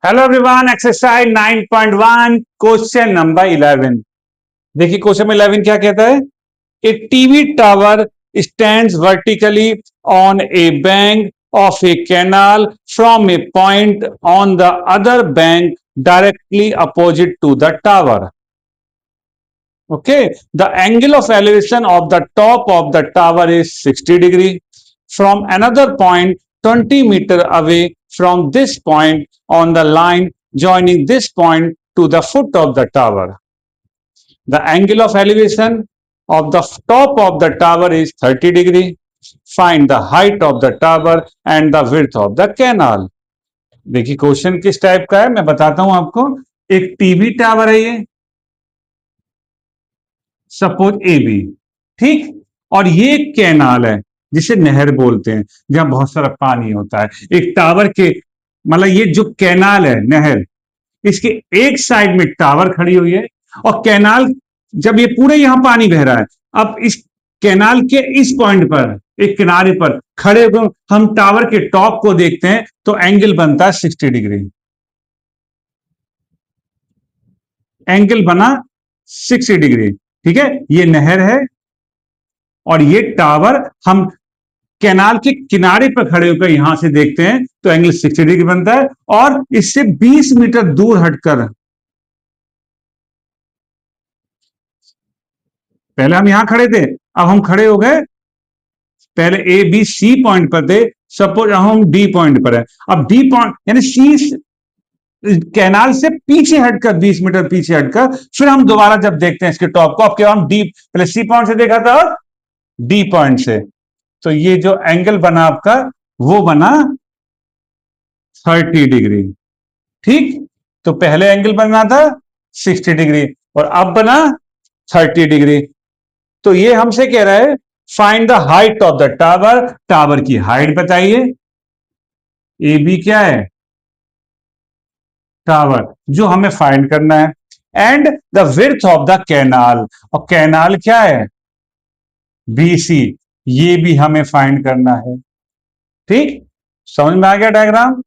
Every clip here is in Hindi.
Hello everyone, exercise 9.1 question number 11। देखिए क्वेश्चन नंबर 11 क्या कहता है। A TV tower stands vertically on a bank of a canal from a point on the other bank directly opposite to the tower. Okay, the angle of elevation of the top of the tower is 60 degree. From another point 20 meter away from this point on the line joining this point to the foot of the tower. The angle of elevation of the top of the tower is 30 degree. Find the height of the tower and the width of the canal. देखिए क्वेश्चन किस टाइप का है मैं बताता हूं आपको। एक टीवी टावर है ये, सपोज ए बी, ठीक। और ये कैनाल है जिसे नहर बोलते हैं, जहां बहुत सारा पानी होता है। एक टावर के मतलब ये जो कैनाल है नहर, इसके एक साइड में टावर खड़ी हुई है और कैनाल जब ये पूरे यहां पानी बह रहा है, अब इस कैनाल के इस पॉइंट पर एक किनारे पर खड़े होकर हम टावर के टॉप को देखते हैं तो एंगल बनता है 60 डिग्री। एंगल बना 60 डिग्री, ठीक है। ये नहर है और ये टावर हम कैनाल के किनारे पर खड़े होकर यहां से देखते हैं तो एंगल 60 डिग्री बनता है। और इससे 20 मीटर दूर हटकर, पहले हम यहां खड़े थे, अब हम खड़े हो गए, पहले ए बी सी पॉइंट पर थे, सपोज हम डी पॉइंट पर है। अब डी पॉइंट यानी सी कैनाल से पीछे हटकर 20 मीटर पीछे हटकर फिर हम दोबारा जब देखते हैं इसके टॉप को, अब क्या हम डी पहले सी पॉइंट से देखा था और डी पॉइंट से, तो ये जो एंगल बना आपका वो बना 30 डिग्री, ठीक। तो पहले एंगल बना था 60 डिग्री और अब बना 30 डिग्री। तो ये हमसे कह रहा है find the height of the tower. Tower की हाइट बताइए। ए बी क्या है, टावर, जो हमें फाइंड करना है। And the width of the canal, और कैनाल क्या है बी सी, ये भी हमें फाइंड करना है, ठीक। समझ में आ गया डायग्राम।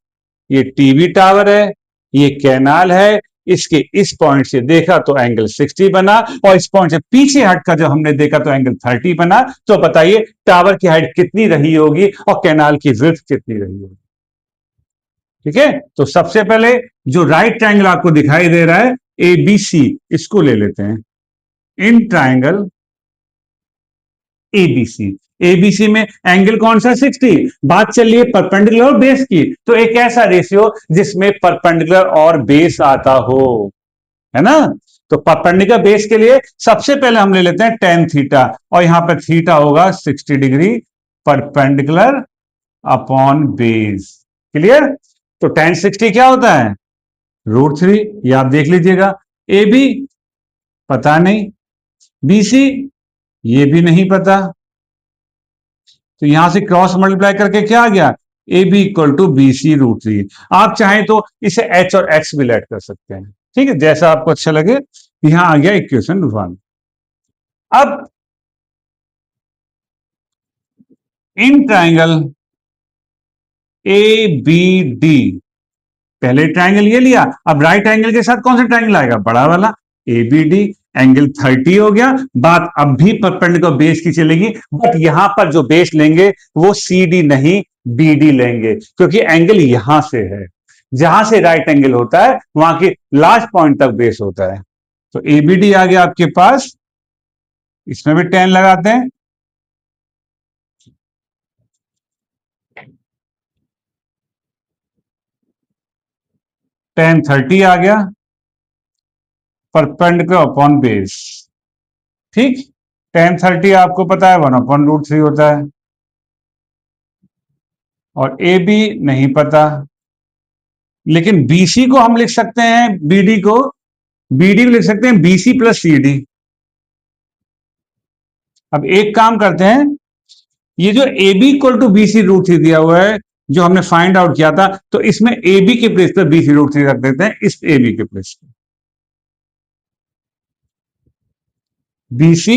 ये टीवी टावर है, ये कैनाल है, इसके इस पॉइंट से देखा तो एंगल 60 बना और इस पॉइंट से पीछे हटकर जब हमने देखा तो एंगल 30 बना। तो बताइए टावर की हाइट कितनी रही होगी और कैनाल की विड्थ कितनी रही होगी, ठीक है। तो सबसे पहले जो राइट ट्रायंगल आपको दिखाई दे रहा है ए बी सी, इसको ले लेते हैं। इन ट्रायंगल एबीसी, एबीसी में एंगल कौन सा 60। बात चल रही है परपेंडिकुलर और बेस की, तो एक ऐसा रेशियो जिसमें परपेंडिकुलर और बेस आता हो, है ना। तो परपेंडिकुलर बेस के लिए सबसे पहले हम ले लेते हैं टेन थीटा, और यहां पर थीटा होगा 60 degree perpendicular upon base. Clear. तो टेन 60 क्या होता है √3, ये आप देख लीजिएगा। ए बी पता नहीं, बी सी ये भी नहीं पता, तो यहां से क्रॉस मल्टीप्लाई करके क्या आ गया A B equal to B C √3। आप चाहें तो इसे एच और एक्स भी लेट कर सकते हैं, ठीक है, जैसा आपको अच्छा लगे। यहां आ गया इक्वेशन 1। अब in triangle A B D, पहले ट्राइंगल ये लिया, अब राइट एंगल के साथ कौन सा ट्राइंगल आएगा बड़ा वाला ए बी डी। एंगल 30 हो गया। बात अब भी परपेंडिकुलर बेस की चलेगी, बट यहां पर जो बेस लेंगे वो सी डी नहीं बी डी लेंगे, क्योंकि एंगल यहां से है, जहां से राइट एंगल होता है वहां के लास्ट पॉइंट तक बेस होता है। तो ए बी डी आ गया आपके पास, इसमें भी 10 लगाते हैं। टेन 30 आ गया परपेंडिकुलर अपॉन बेस, ठीक। टेन 30 आपको पता है 1/√3 होता है, और ए बी नहीं पता, लेकिन बीसी को हम लिख सकते हैं, बीडी को, बीडी को लिख सकते हैं बीसी प्लस सी डी। अब एक काम करते हैं, ये जो A B equal to B C √3 दिया हुआ है जो हमने फाइंड आउट किया था, तो इसमें ए बी के प्लेस पर बी सी √3 रख देते हैं, इस ए बी के प्लेस पर बी सी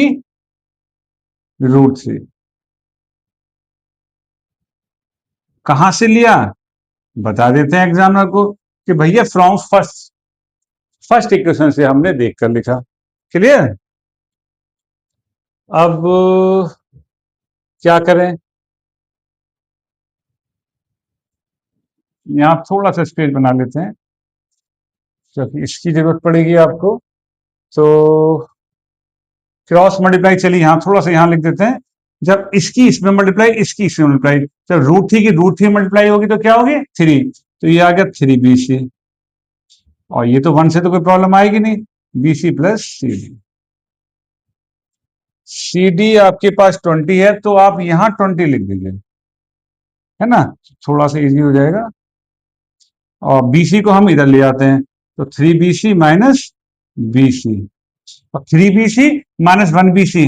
√3। कहां से लिया बता देते हैं एग्जामिनर को, कि भैया फ्रॉम फर्स्ट इक्वेशन से हमने देखकर लिखा। क्लियर? अब क्या करें, यहां थोड़ा सा स्पेस बना लेते हैं क्योंकि इसकी जरूरत पड़ेगी आपको। तो क्रॉस मल्टीप्लाई, चलिए यहां थोड़ा सा यहां लिख देते हैं। जब इसकी इसमें मल्टीप्लाई, इसकी इसमें मल्टीप्लाई, जब √3 की √3 मल्टीप्लाई होगी तो क्या होगी? 3। तो ये आ गया 3BC, और ये तो 1 से तो कोई प्रॉब्लम आएगी नहीं। BC plus CD। CD आपके पास 20 है तो आप यहां 20 लिख दीजिए, है ना, थोड़ा सा इजी हो जाएगा। और BC को हम इधर ले आते हैं, तो 3BC माइनस BC, और 3BC माइनस 1BC।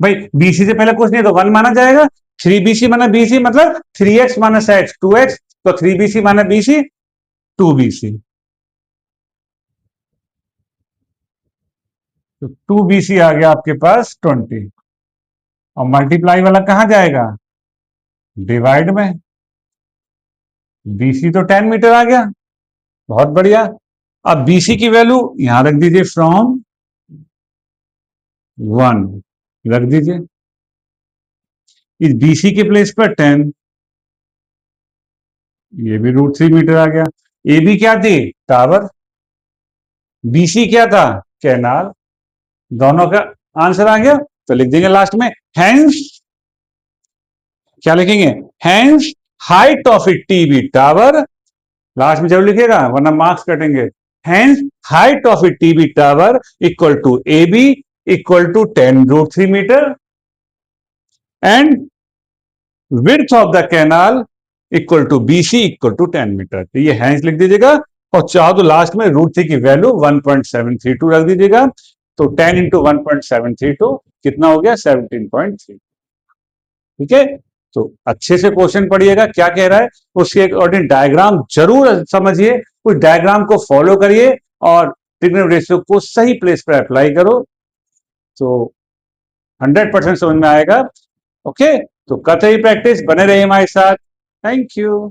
भाई BC से पहले कुछ नहीं तो 1 माना जाएगा। 3BC माइनस BC मतलब 3x माइनस x 2x, तो 3BC माइनस BC 2BC। तो 2BC आ गया आपके पास 20, और मल्टीप्लाई वाला कहां जाएगा? डिवाइड में। BC तो 10 मीटर आ गया, बहुत बढ़िया। अब BC की वैल्यू यहां रख दीजिए, फ्रॉम 1 रख दीजिए, इस BC के प्लेस पर 10, ये भी √3 मीटर आ गया। AB क्या थी? टावर। BC क्या था? कैनाल। दोनों का आंसर आ गया, तो लिख देंगे लास्ट में हैंस, क्या लिखेंगे? Hence height of a TV tower, last में जरूर लिखेगा वरना मार्क्स कटेंगे। Hence height of a TV tower equal to AB equal to 10√3 metre, and width of the canal equal to BC equal to 10 metre. तो ये हैंस लिख दीजिएगा, और चाहो तो लास्ट में √3 की वैल्यू 1.732 रख दीजिएगा। तो 10 इंटू 1.732 कितना हो गया? 17.3। ठीक है, तो अच्छे से क्वेश्चन पढ़िएगा क्या कह रहा है, उसके अकॉर्डिंग डायग्राम जरूर समझिए, उस डायग्राम को फॉलो करिए और ट्रिग्नोमेट्री रेशियो को सही प्लेस पर अप्लाई करो, तो 100% समझ में आएगा। ओके, तो करते ही प्रैक्टिस, बने रहिए हमारे साथ। Thank you.